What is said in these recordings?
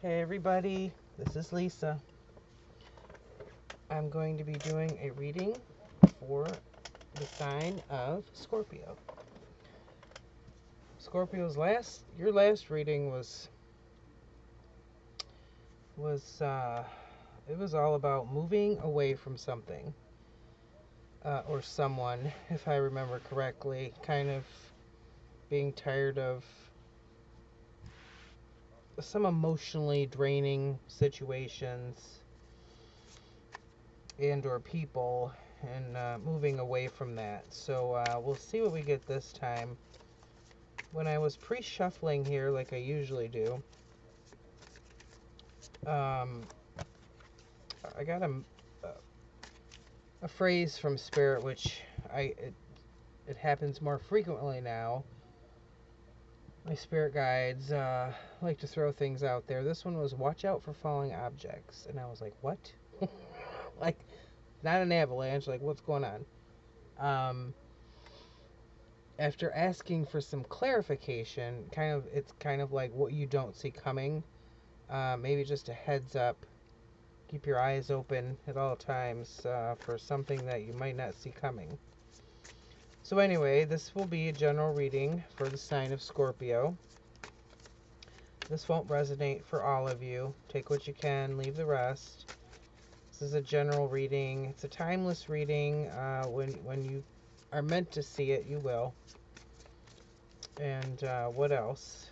Hey everybody, this is Lisa. I'm going to be doing a reading for the sign of Scorpio. Scorpio's your last reading was it was all about moving away from something or someone, if I remember correctly, kind of being tired of some emotionally draining situations and or people, and moving away from that. So we'll see what we get this time. When I was pre-shuffling here, like I usually do, I got a phrase from Spirit, which it happens more frequently now. My spirit guides like to throw things out there. This one was watch out for falling objects, and I was like, what? Like, not an avalanche. Like, what's going on? After asking for some clarification, it's kind of like what you don't see coming. Maybe just a heads up. Keep your eyes open at all times for something that you might not see coming. So anyway, this will be a general reading for the sign of Scorpio. This won't resonate for all of you. Take what you can, leave the rest. This is a general reading. It's a timeless reading. When you are meant to see it, you will. And what else?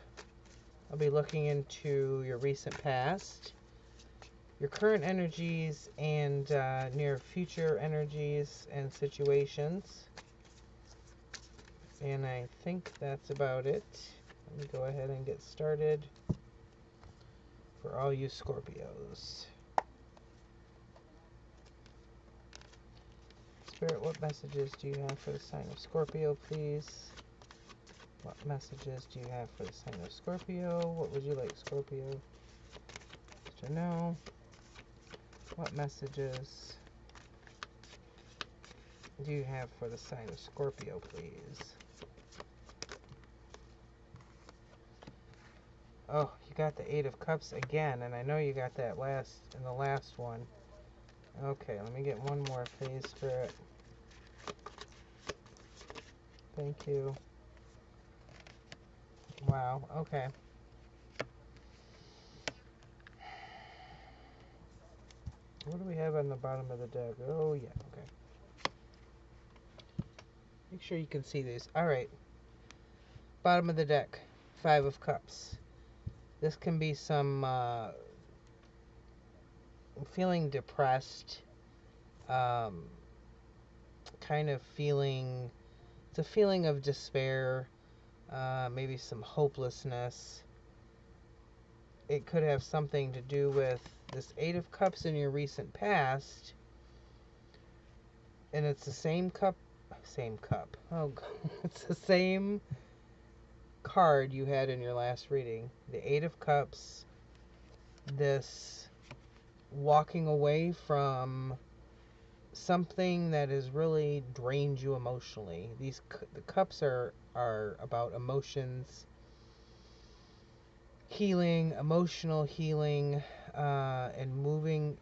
I'll be looking into your recent past, your current energies, and near future energies and situations. And I think that's about it. Let me go ahead and get started for all you Scorpios. Spirit, what messages do you have for the sign of Scorpio, please? What messages do you have for the sign of Scorpio? What would you like Scorpio to know? What messages do you have for the sign of Scorpio, please? Oh, you got the Eight of Cups again, and I know you got that in the last one. Okay, let me get one more, please, Spirit. Thank you. Wow, okay. What do we have on the bottom of the deck? Oh, yeah, okay. Make sure you can see these. All right. Bottom of the deck, Five of Cups. This can be some feeling depressed, kind of feeling, it's a feeling of despair, maybe some hopelessness. It could have something to do with this Eight of Cups in your recent past, and it's the same cup. Oh, it's the same card you had in your last reading. The Eight of Cups, this walking away from something that has really drained you emotionally. The cups are about emotions, healing, emotional healing, and moving,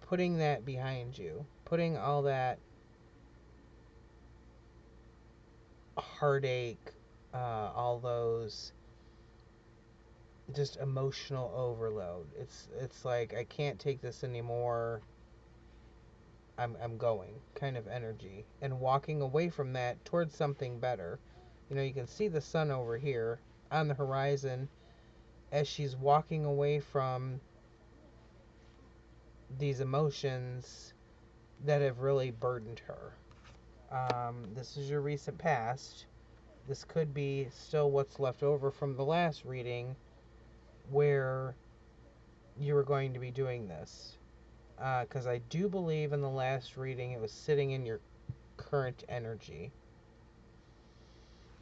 putting that behind you, putting all that heartache, all those just emotional overload. It's like, I can't take this anymore. I'm going kind of energy, and walking away from that towards something better. You can see the sun over here on the horizon as she's walking away from these emotions that have really burdened her. This is your recent past. This could be still what's left over from the last reading where you were going to be doing this. Because I do believe in the last reading it was sitting in your current energy.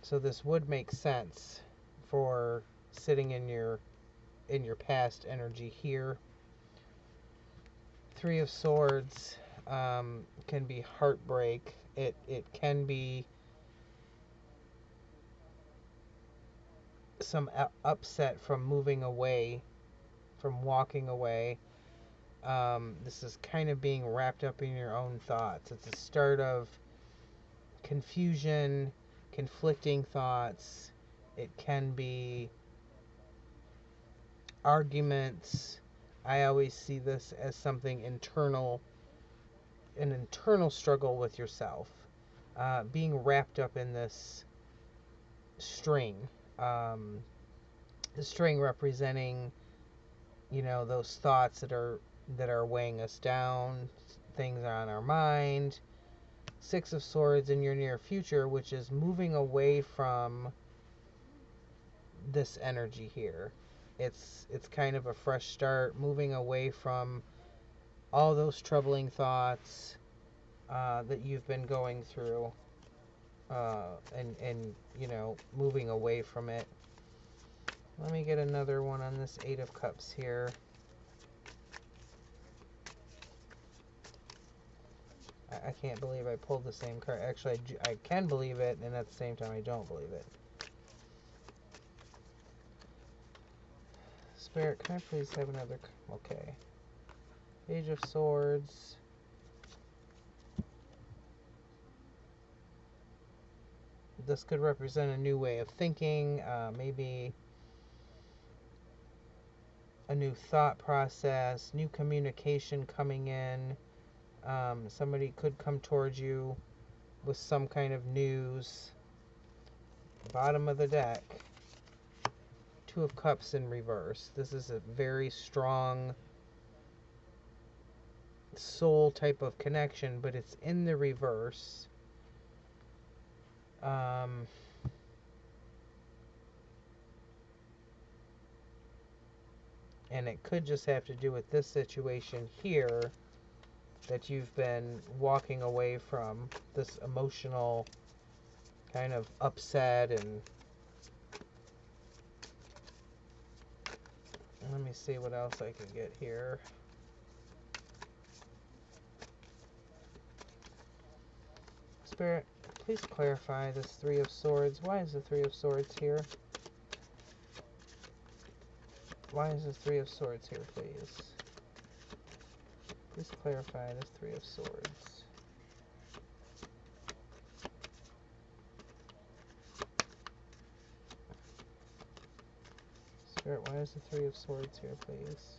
So this would make sense for sitting in your past energy here. Three of Swords can be heartbreak. It can be some upset from moving away from walking away. This is kind of being wrapped up in your own thoughts. It's a start of confusion, conflicting thoughts. It can be arguments. I always see this as something internal, an internal struggle with yourself, being wrapped up in this string. The string representing, those thoughts that are weighing us down, things on our mind. Six of Swords in your near future, which is moving away from this energy here. It's kind of a fresh start, moving away from all those troubling thoughts that you've been going through, and moving away from it. Let me get another one on this Eight of Cups here. I can't believe I pulled the same card. Actually, I can believe it, and at the same time, I don't believe it. Spirit, can I please have another? Okay. Page of Swords. This could represent a new way of thinking, maybe a new thought process, new communication coming in. Somebody could come towards you with some kind of news. Bottom of the deck. Two of Cups in reverse. This is a very strong soul type of connection, but it's in the reverse. And it could just have to do with this situation here, that you've been walking away from, this emotional kind of upset. And let me see what else I can get here. Spirit, please clarify this Three of Swords. Why is the Three of Swords here? Why is the Three of Swords here, please? Please clarify this Three of Swords. Spirit, why is the Three of Swords here, please?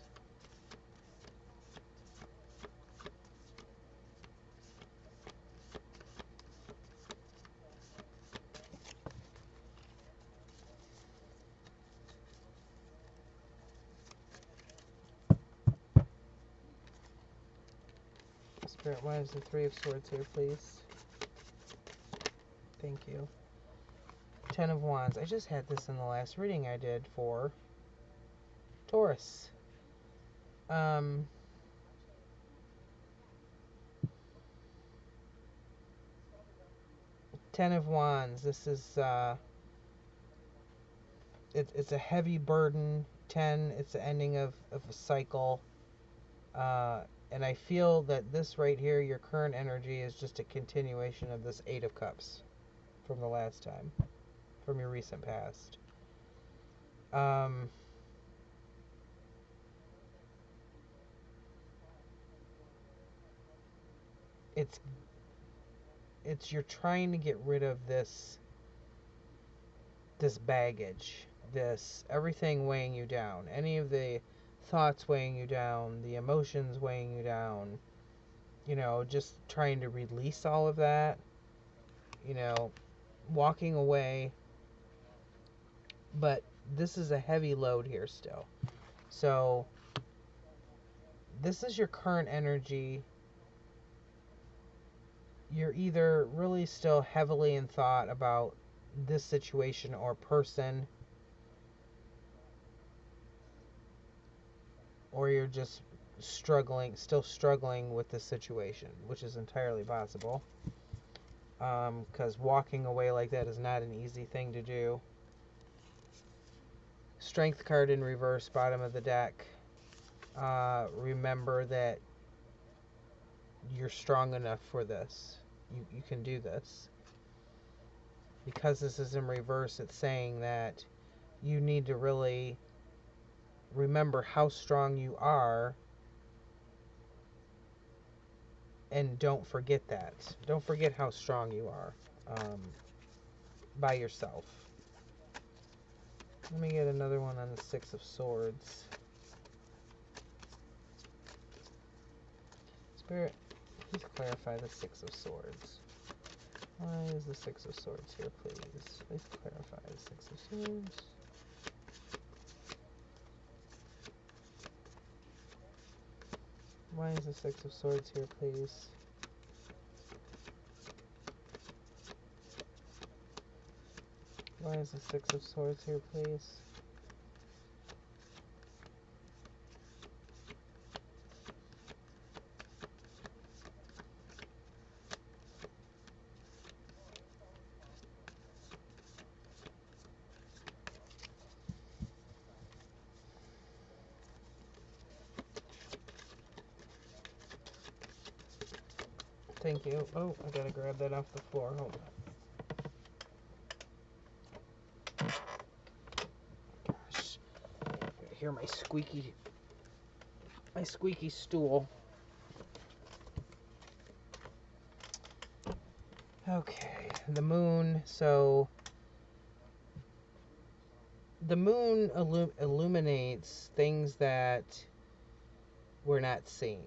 Spirit, why is the Three of Swords here, please? Thank you. Ten of Wands. I just had this in the last reading I did for Taurus. Ten of Wands. This is it's a heavy burden. 10. It's the ending of a cycle. And I feel that this right here, your current energy, is just a continuation of this Eight of Cups from the last time, from your recent past. It's you're trying to get rid of this baggage, this everything weighing you down, any of the thoughts weighing you down, the emotions weighing you down, just trying to release all of that, walking away. But this is a heavy load here still. So this is your current energy. You're either really still heavily in thought about this situation or person, or you're just still struggling with this situation, which is entirely possible. Because walking away like that is not an easy thing to do. Strength card in reverse, bottom of the deck. Remember that you're strong enough for this. You can do this. Because this is in reverse, it's saying that you need to really remember how strong you are, and don't forget that. Don't forget how strong you are by yourself. Let me get another one on the Six of Swords. Spirit, please clarify the Six of Swords. Why is the Six of Swords here, please? Please clarify the Six of Swords. Why is the Six of Swords here, please? Why is the Six of Swords here, please? Thank you. Oh, I gotta grab that off the floor. Hold on. Gosh. I hear my squeaky stool. Okay, the moon. So the moon illuminates things that we're not seeing.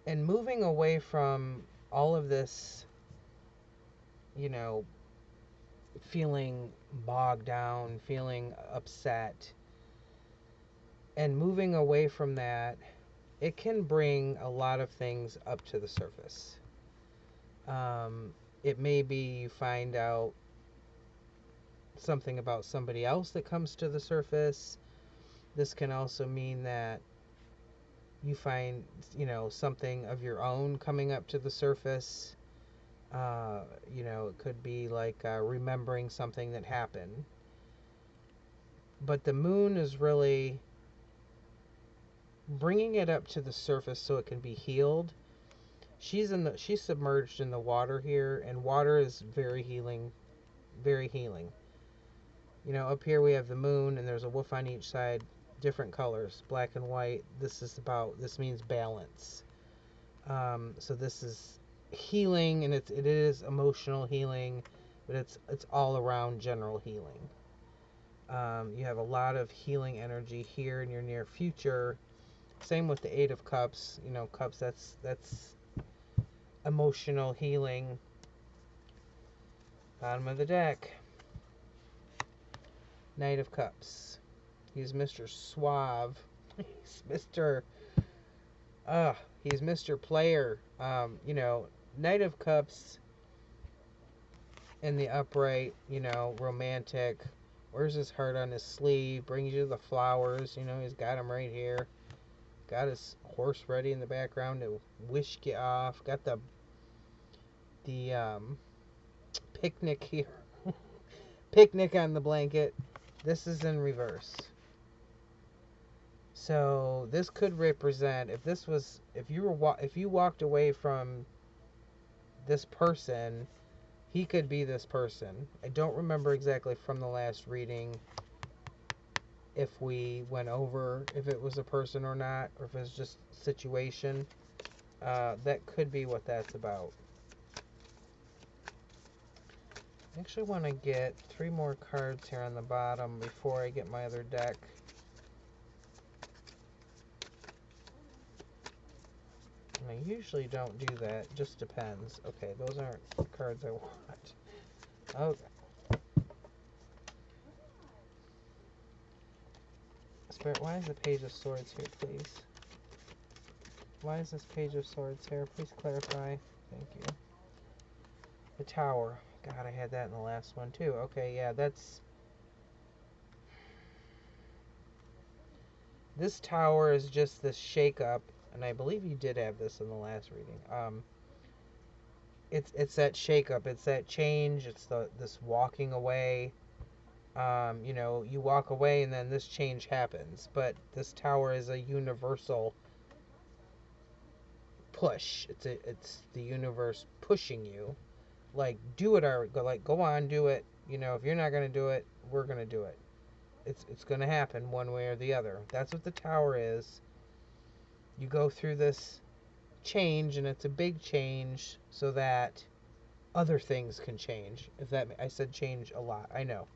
And moving away from all of this, you know, feeling bogged down, feeling upset, and moving away from that, it can bring a lot of things up to the surface. It may be you find out something about somebody else that comes to the surface. This can also mean that you find, you know, something of your own coming up to the surface. You know, it could be like remembering something that happened. But the moon is really bringing it up to the surface so it can be healed. She's submerged in the water here, and water is very healing, very healing. You know, up here we have the moon, and there's a wolf on each side, different colors, black and white. This means balance. So this is healing, and it is emotional healing, but it's all around general healing. You have a lot of healing energy here in your near future. Same with the Eight of Cups. You know, cups, that's emotional healing. Bottom of the deck. Knight of Cups. He's Mr. Suave. He's Mr. Player. You know, Knight of Cups in the upright, you know, romantic. Wears his heart on his sleeve, brings you the flowers. You know, he's got them right here. Got his horse ready in the background to whisk you off. Got the picnic here. Picnic on the blanket. This is in reverse. So this could represent, if you walked away from this person, he could be this person. I don't remember exactly from the last reading if we went over if it was a person or not, or if it's just situation. That could be what that's about. I actually want to get 3 more cards here on the bottom before I get my other deck. And I usually don't do that. Just depends. Okay, those aren't the cards I want. Okay. Spirit, why is the Page of Swords here, please? Why is this Page of Swords here? Please clarify. Thank you. The Tower. God, I had that in the last one too. Okay, yeah, that's... This Tower is just this shake-up, and I believe you did have this in the last reading. It's that shake-up, it's that change, it's this walking away. You know, you walk away and then this change happens, but this Tower is a universal push. It's the universe pushing you. like, do it, or go on, do it. You know, if you're not going to do it, we're going to do it. It's going to happen one way or the other. That's what the Tower is. You go through this change, and it's a big change, so that other things can change. If that, I said change a lot, I know.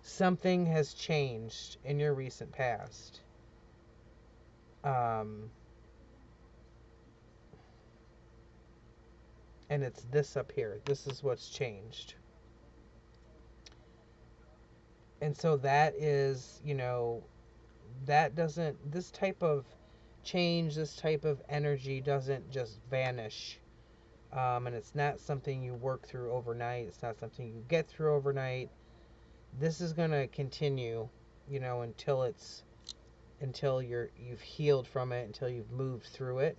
Something has changed in your recent past. And it's this up here. This is what's changed. And so that is, you know, that doesn't, this type of change, this type of energy doesn't just vanish. And it's not something you work through overnight. It's not something you get through overnight. This is going to continue, you know, until you've healed from it, until you've moved through it.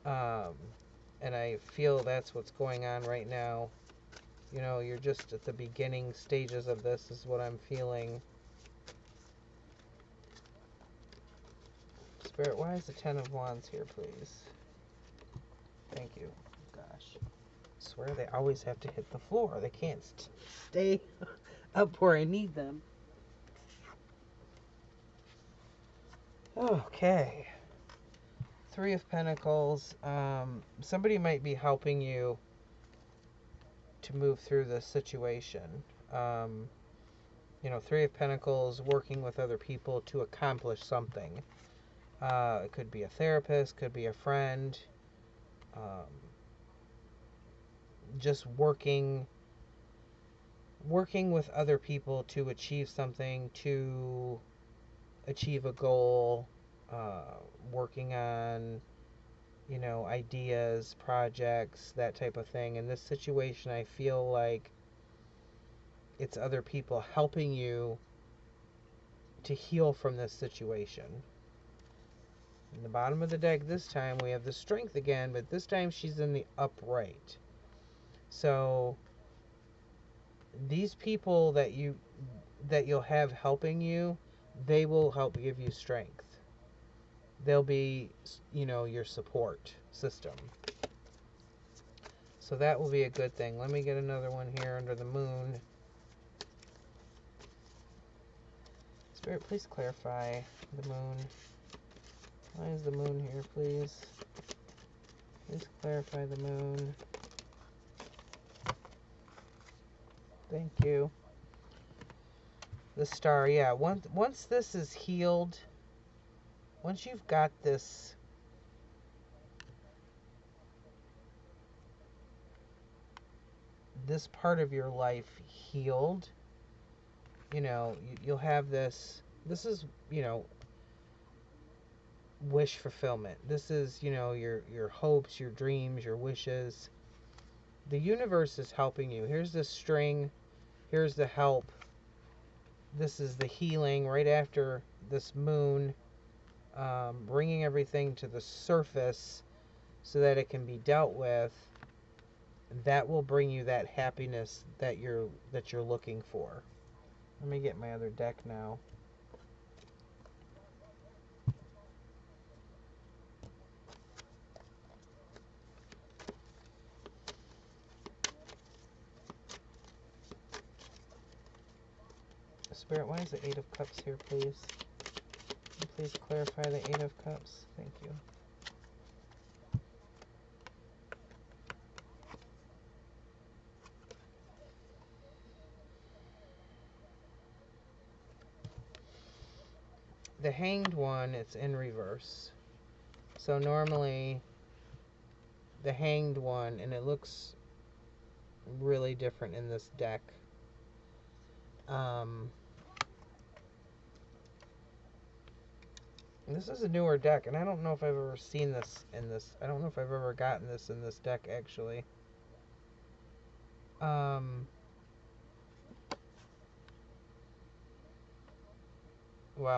And I feel that's what's going on right now. You know, you're just at the beginning stages of this, is what I'm feeling. Spirit, why is the Ten of Wands here, please? Thank you. Gosh. I swear they always have to hit the floor. They can't stay up where I need them. Okay. Three of Pentacles. Somebody might be helping you to move through this situation. You know, Three of Pentacles, working with other people to accomplish something. It could be a therapist, could be a friend. Just working with other people to achieve something, to achieve a goal. Working on, you know, ideas, projects, that type of thing. In this situation, I feel like it's other people helping you to heal from this situation. In the bottom of the deck this time, we have the Strength again, but this time she's in the upright. So these people that you'll have helping you, they will help give you strength. They'll be, you know, your support system. So that will be a good thing. Let me get another one here under the Moon. Spirit, please clarify the Moon. Why is the Moon here, please? Please clarify the Moon. Thank you. The Star, yeah. Once this is healed, once you've got this part of your life healed, you know, you'll have this is, you know, wish fulfillment. This is, you know, your hopes, your dreams, your wishes. The universe is helping you. Here's the string. Here's the help. This is the healing right after this Moon. Bringing everything to the surface so that it can be dealt with. That will bring you that happiness that you're looking for. Let me get my other deck now. Spirit, why is the Eight of Cups here, please? Please clarify the Eight of Cups. Thank you. The Hanged One, it's in reverse. So normally the Hanged One, and it looks really different in this deck. This is a newer deck, and I don't know if I've ever seen this in this. I don't know if I've ever gotten this in this deck, actually. Wow,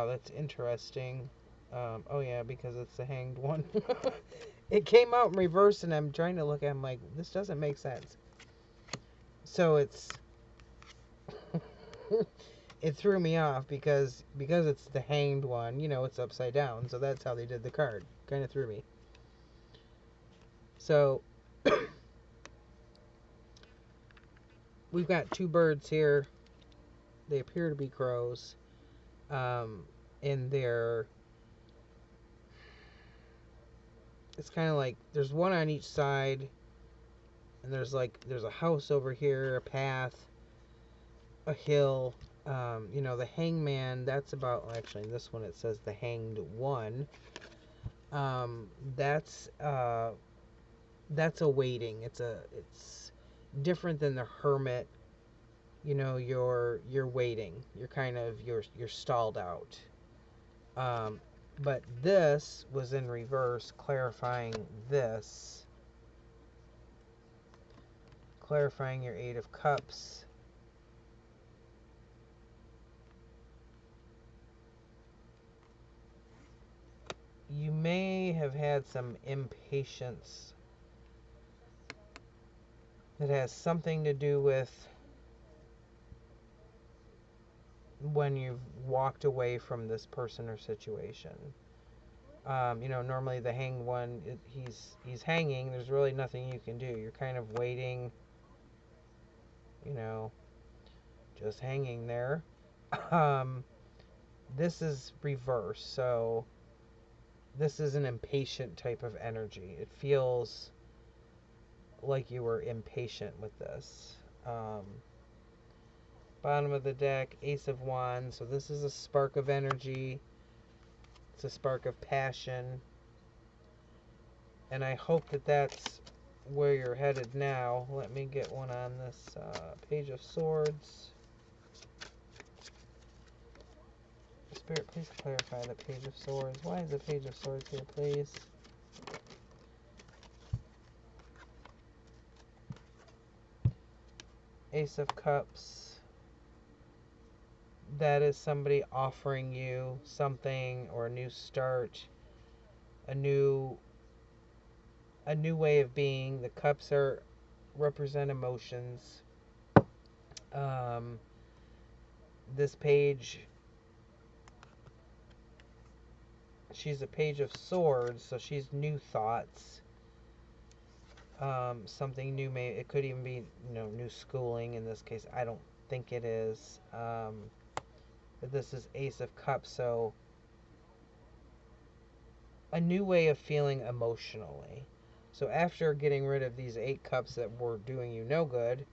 that's interesting. Oh yeah, because it's the Hanged One. It came out in reverse, and I'm trying to look at it, I'm like, this doesn't make sense. So it's... it threw me off because it's the Hanged One, you know, it's upside down, so that's how they did the card. Kind of threw me. So we've got two birds here. They appear to be crows. And it's kind of like there's one on each side, and there's a house over here, a path, a hill. The hangman, that's about, actually in this one it says the hanged one. That's awaiting. It's different than the hermit. You're waiting. You're stalled out. But this was in reverse, clarifying this. Clarifying your Eight of Cups. You may have had some impatience that has something to do with when you've walked away from this person or situation. Normally the hanged one, he's hanging. There's really nothing you can do. You're kind of waiting, just hanging there. This is reverse, so this is an impatient type of energy. It feels like you were impatient with this. Bottom of the deck, Ace of Wands. So this is a spark of energy. It's a spark of passion. And I hope that that's where you're headed now. Let me get one on this Page of Swords. Spirit, please clarify the Page of Swords. Why is the Page of Swords here, please? Ace of Cups. That is somebody offering you something, or a new start, a new way of being. The cups represent emotions. This page, she's a Page of Swords, so she's new thoughts. Something new, it could even be, new schooling. In this case, I don't think it is. But this is Ace of Cups, so a new way of feeling emotionally. So after getting rid of these 8 cups that were doing you no good,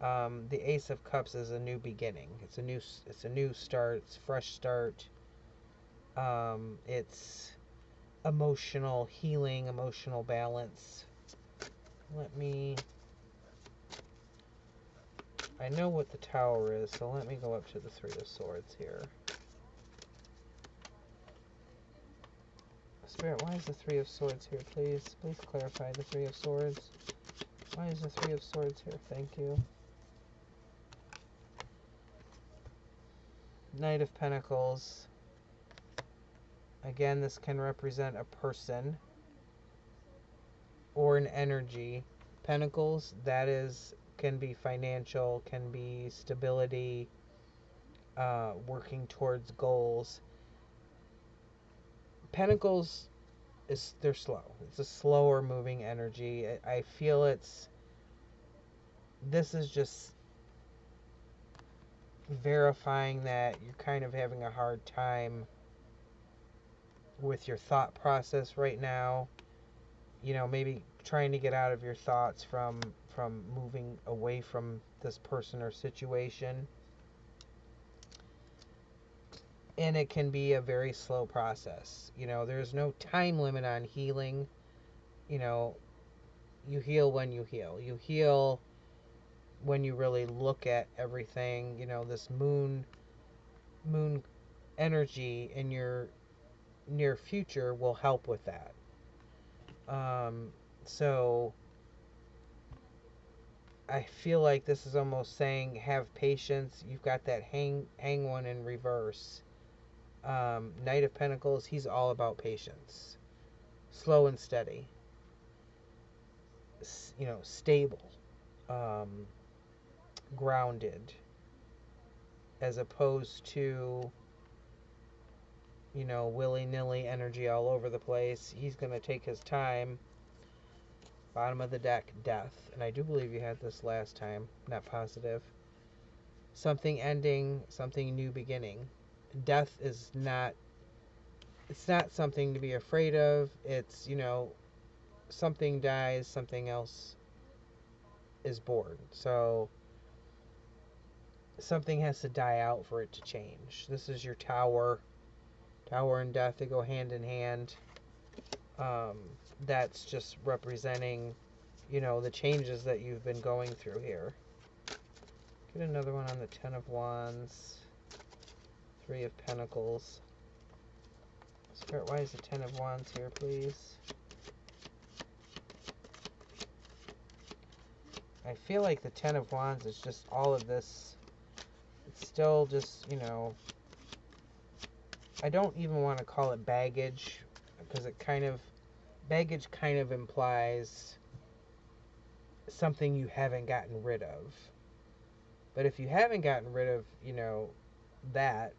the Ace of Cups is a new beginning. It's a new start. It's a fresh start. It's emotional healing, emotional balance. I know what the Tower is, so let me go up to the Three of Swords here. Spirit, why is the Three of Swords here, please? Please clarify the Three of Swords. Why is the Three of Swords here? Thank you. Knight of Pentacles. Again, this can represent a person or an energy. Pentacles, can be financial, can be stability, working towards goals. Pentacles, they're slow. It's a slower moving energy. I feel this is just verifying that you're kind of having a hard time with your thought process right now. Maybe trying to get out of your thoughts from moving away from this person or situation. And it can be a very slow process. There's no time limit on healing. You heal when you heal. You heal when you really look at everything. This moon energy in your near future will help with that. So I feel like this is almost saying have patience. You've got that hang one in reverse. Knight of Pentacles, he's all about patience. Slow and steady. Stable. Grounded. As opposed to, willy-nilly energy all over the place. He's going to take his time. Bottom of the deck, death. And I do believe you had this last time. Not positive. Something ending, something new beginning. Death is not, it's not something to be afraid of. It's, you know, something dies, something else is born. So something has to die out for it to change. This is your tower. Tower and death, they go hand in hand. That's just representing, you know, the changes that you've been going through here. Get another one on the Ten of Wands. Three of Pentacles. Spirit, why is the Ten of Wands here, please? I feel like the Ten of Wands is just all of this. It's still just, you know, I don't even want to call it baggage, because it kind of, baggage kind of implies something you haven't gotten rid of. But if you haven't gotten rid of, you know, that,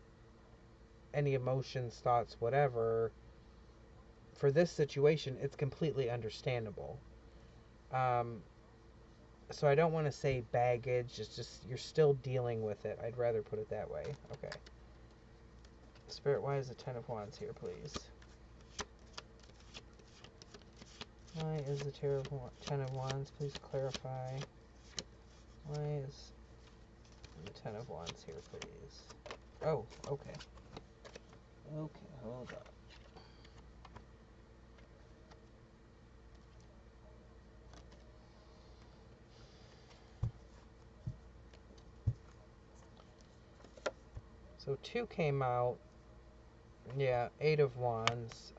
any emotions, thoughts, whatever, for this situation, it's completely understandable. So I don't want to say baggage, it's just you're still dealing with it. I'd rather put it that way. Okay. Spirit, why is the Ten of Wands here, please? Why is the Ten of Wands? Please clarify. Why is the Ten of Wands here, please? Oh, okay. Okay, hold up. So 2 came out. Yeah, 8 of Wands.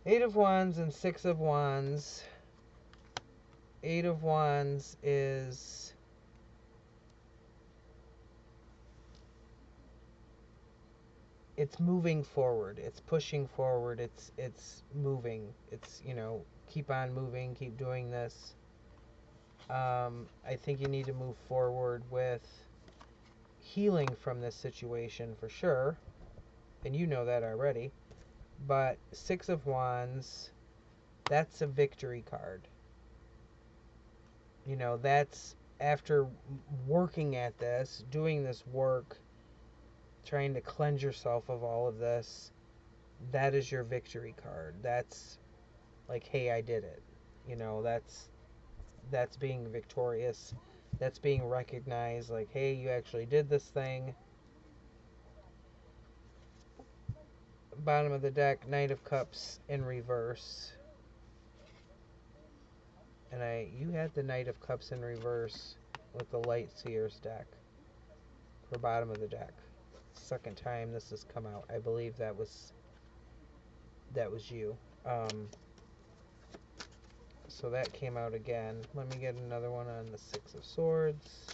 8 of Wands and 6 of Wands. 8 of Wands is... it's moving forward. It's pushing forward. It's moving. It's, you know, keep on moving. Keep doing this. I think you need to move forward with healing from this situation for sure. And you know that already. But 6 of Wands, that's a victory card. You know, that's after working at this, doing this work, trying to cleanse yourself of all of this, that is your victory card. That's like, hey, I did it. You know, that's being victorious. That's being recognized, like, hey, you actually did this thing. Bottom of the deck, Knight of Cups in reverse. And you had the Knight of Cups in reverse with the Light Seers deck for bottom of the deck. Second time this has come out. I believe that was you. So that came out again. Let me get another one on the 6 of Swords.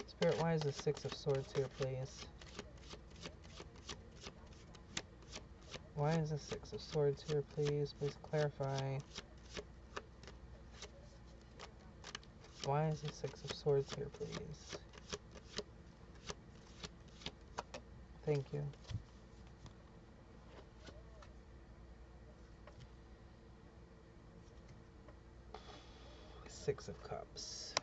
Spirit, why is the 6 of Swords here, please? Why is the 6 of Swords here, please? Please clarify. Why is the 6 of Swords here, please? Thank you. 6 of Cups.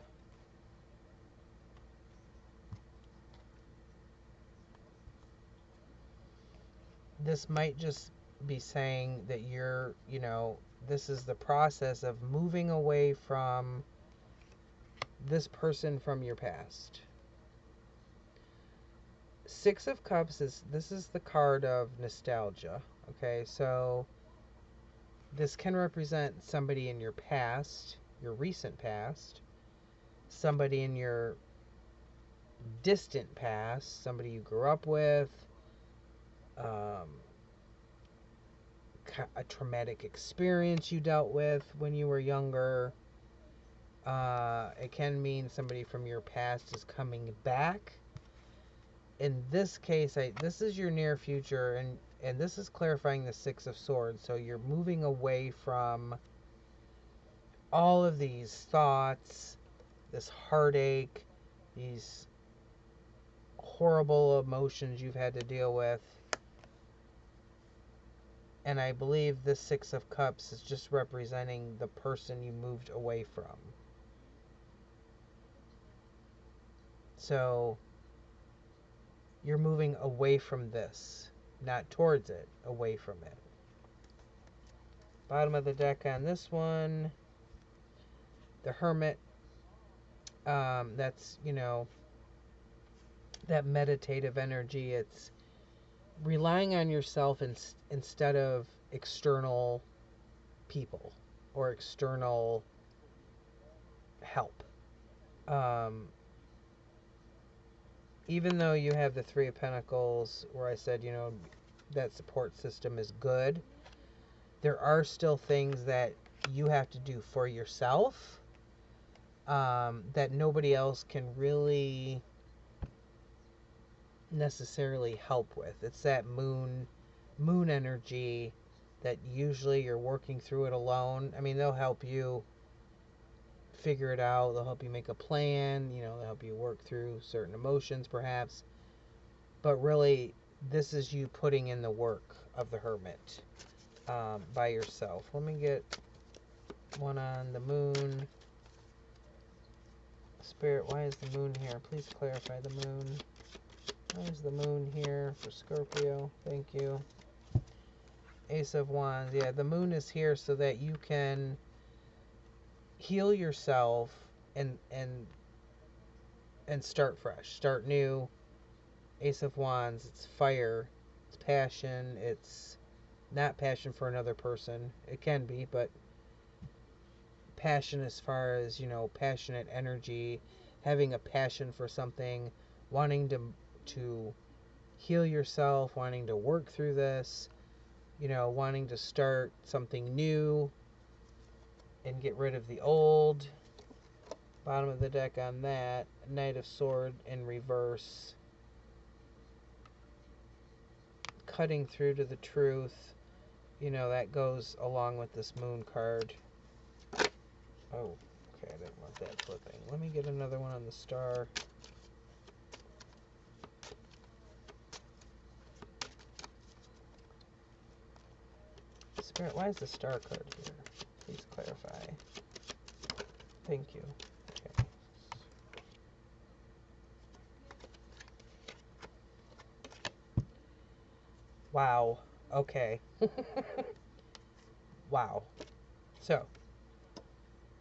This might just be saying that you're, you know, this is the process of moving away from this person from your past. 6 of Cups this is the card of nostalgia. Okay, so this can represent somebody in your past, your recent past, somebody in your distant past, somebody you grew up with, a traumatic experience you dealt with when you were younger. It can mean somebody from your past is coming back. In this case, this is your near future, and this is clarifying the 6 of Swords. So you're moving away from all of these thoughts, this heartache, these horrible emotions you've had to deal with. And I believe this Six of Cups is just representing the person you moved away from. So you're moving away from this, not towards it, away from it. Bottom of the deck on this one, the Hermit. That's, you know, that meditative energy. It's relying on yourself instead of external people or external help. Even though you have the Three of Pentacles, where I said, you know, that support system is good, there are still things that you have to do for yourself that nobody else can really necessarily help with. It's that moon energy that usually you're working through it alone. I mean, they'll help you figure it out. They'll help you make a plan. You know, they'll help you work through certain emotions, perhaps. But really, this is you putting in the work of the Hermit by yourself. Let me get one on the moon. Spirit, why is the moon here? Please clarify the moon. Why is the moon here for Scorpio? Thank you. Ace of Wands. Yeah, the moon is here so that you can heal yourself and start fresh, start new. Ace of Wands, it's fire, it's passion, it's not passion for another person. It can be, but passion as far as, you know, passionate energy, having a passion for something, wanting to heal yourself, wanting to work through this, you know, wanting to start something new and get rid of the old. Bottom of the deck on that, Knight of Sword in reverse. Cutting through to the truth. You know, that goes along with this moon card. Oh, okay, I didn't want that flipping. Let me get another one on the star. Spirit, why is the star card here? Please clarify. Thank you. Okay. Wow. Okay. Wow. So,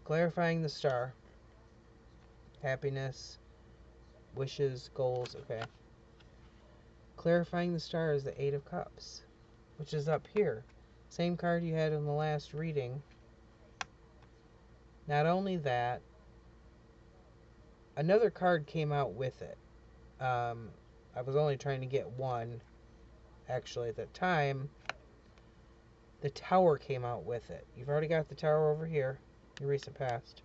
clarifying the star. Happiness. Wishes. Goals. Okay. Clarifying the star is the Eight of Cups, which is up here. Same card you had in the last reading. Not only that, another card came out with it. I was only trying to get one, actually, at that time. The Tower came out with it. You've already got the Tower over here, your recent past.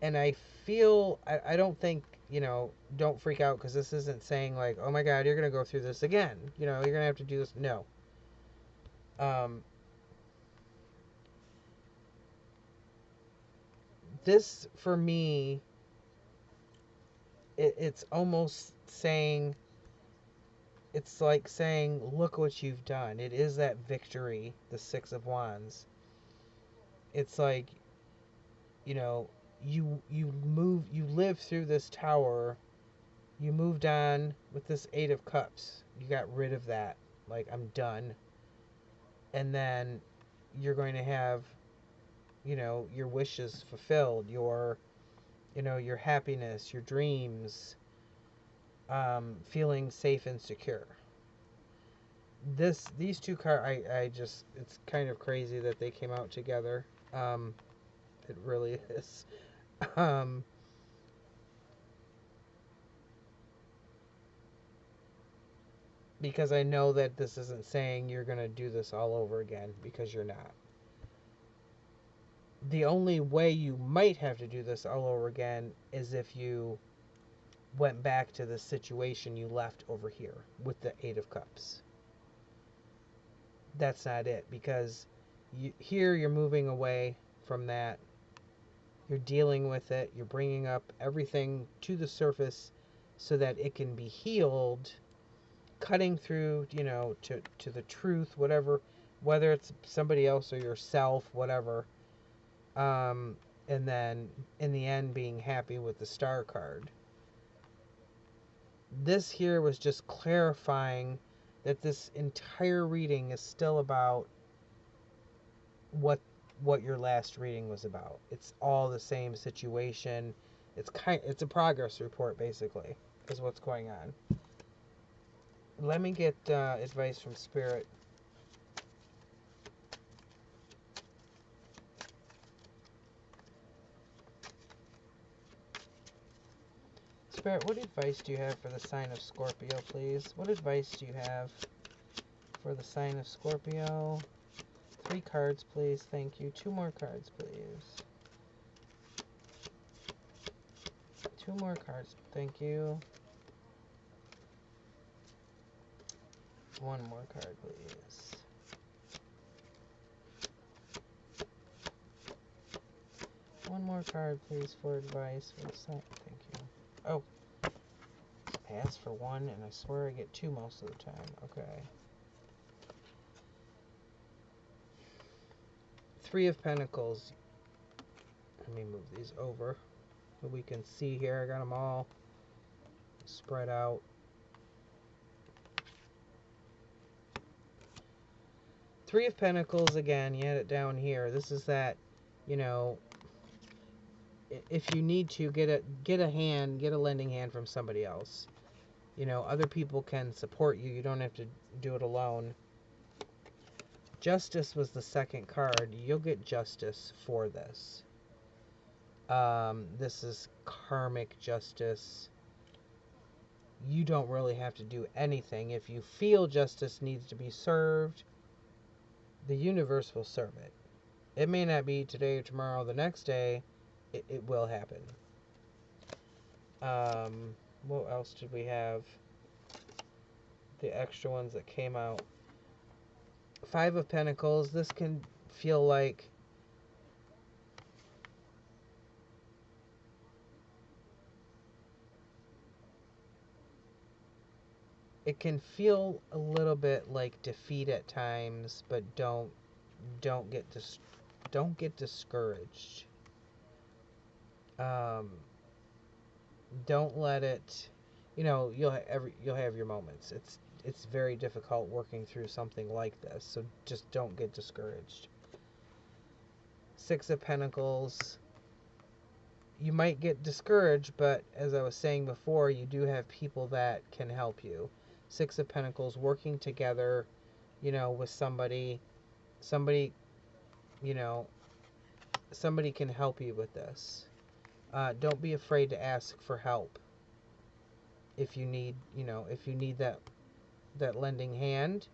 And I feel, I don't think, you know, don't freak out, because this isn't saying like, oh my god, you're going to go through this again. You know, you're going to have to do this. No. This, for me, it's almost saying, it's like saying, look what you've done. It is that victory, the Six of Wands. It's like, you know, you lived through this tower, you moved on with this Eight of Cups. You got rid of that. Like, I'm done. And then you're going to have, you know, your wishes fulfilled, your, you know, your happiness, your dreams, feeling safe and secure. These two cards, I just, it's kind of crazy that they came out together. It really is. Because I know that this isn't saying you're going to do this all over again, because you're not. The only way you might have to do this all over again is if you went back to the situation you left over here with the Eight of Cups. That's not it, because here you're moving away from that. You're dealing with it. You're bringing up everything to the surface so that it can be healed, cutting through, to the truth, whatever, whether it's somebody else or yourself, whatever. And then in the end being happy with the Star card. This here was just clarifying that this entire reading is still about what your last reading was about. It's all the same situation. It's a progress report, basically, is what's going on. Let me get advice from Spirit. Spirit, what advice do you have for the sign of Scorpio, please? What advice do you have for the sign of Scorpio? 3 cards, please. Thank you. 2 more cards, please. 2 more cards. Thank you. 1 more card, please. One more card, please, for advice for the sign. Thank you. Oh. I asked for 1, and I swear I get 2 most of the time. Okay. 3 of Pentacles. Let me move these over so we can see here. I got them all spread out. Three of Pentacles again. You had it down here. This is that, if you need to get a lending hand from somebody else. Other people can support you. You don't have to do it alone. Justice was the second card. You'll get justice for this. This is karmic justice. You don't really have to do anything. If you feel justice needs to be served, the universe will serve it. It may not be today or tomorrow, the next day. It will happen. What else did we have? The extra ones that came out. 5 of Pentacles. This can feel like it can feel a little bit like defeat at times, but don't get discouraged. Don't let it, you'll have your moments. It's very difficult working through something like this, so just don't get discouraged. 6 of Pentacles. You might get discouraged, but as I was saying before, you do have people that can help you. 6 of Pentacles, working together, with somebody, somebody can help you with this. Don't be afraid to ask for help. If you need, that lending hand.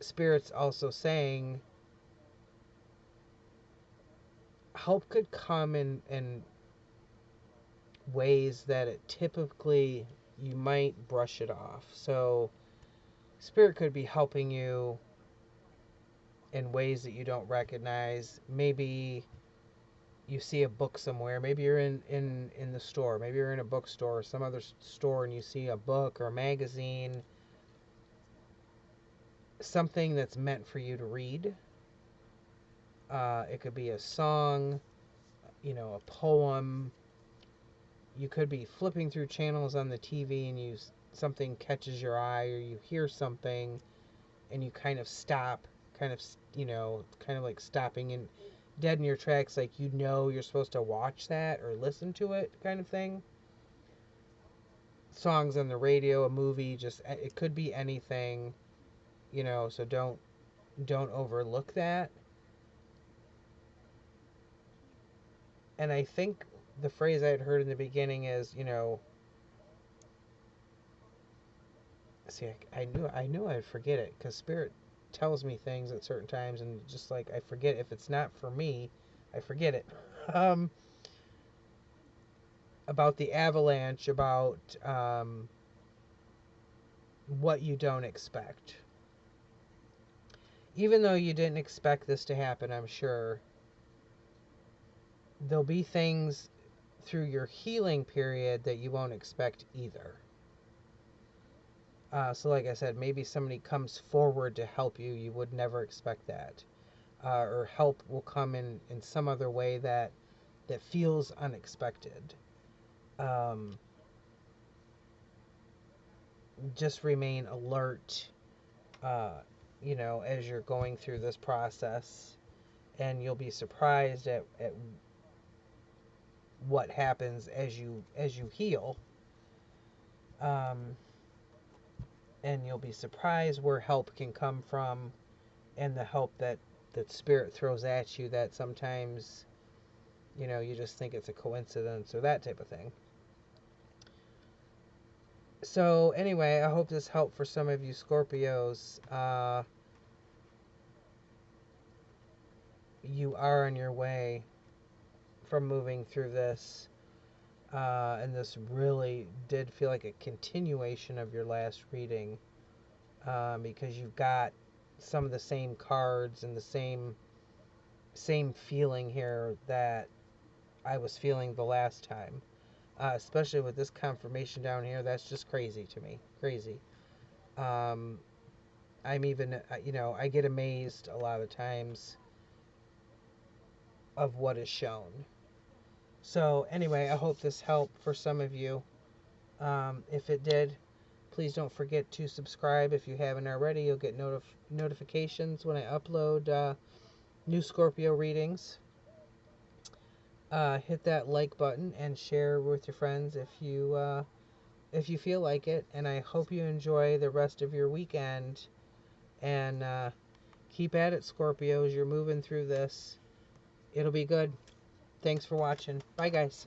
Spirit's also saying help could come in ways that it typically you might brush it off. So Spirit could be helping you in ways that you don't recognize. Maybe you see a book somewhere. Maybe you're in the store. Maybe you're in a bookstore or some other store and you see a book or a magazine. Something that's meant for you to read. It could be a song, a poem. You could be flipping through channels on the TV and something catches your eye, or you hear something and you kind of stop, kind of like stopping in dead in your tracks, like you're supposed to watch that or listen to it, kind of thing. Songs on the radio, a movie, it could be anything, so don't overlook that. And I think the phrase I had heard in the beginning is, see, I knew I'd forget it, because Spirit tells me things at certain times, and just like I forget, if it's not for me, I forget it. About the avalanche, about what you don't expect. Even though you didn't expect this to happen, I'm sure there'll be things through your healing period that you won't expect either. So like I said, maybe somebody comes forward to help you. You would never expect that. Or help will come in some other way that feels unexpected. Um, just remain alert, uh, as you're going through this process, and you'll be surprised at what happens as you heal. Um, and you'll be surprised where help can come from, and the help that spirit throws at you, that sometimes you just think it's a coincidence or that type of thing. So anyway, I hope this helped for some of you Scorpios. You are on your way from moving through this. And this really did feel like a continuation of your last reading, because you've got some of the same cards and the same feeling here that I was feeling the last time. Especially with this confirmation down here, that's just crazy to me. Crazy. I'm even, I get amazed a lot of times of what is shown. So anyway, I hope this helped for some of you. If it did, please don't forget to subscribe if you haven't already. You'll get notifications when I upload new Scorpio readings. Hit that like button and share with your friends if you feel like it. And I hope you enjoy the rest of your weekend. And keep at it, Scorpios. You're moving through this. It'll be good. Thanks for watching. Bye, guys.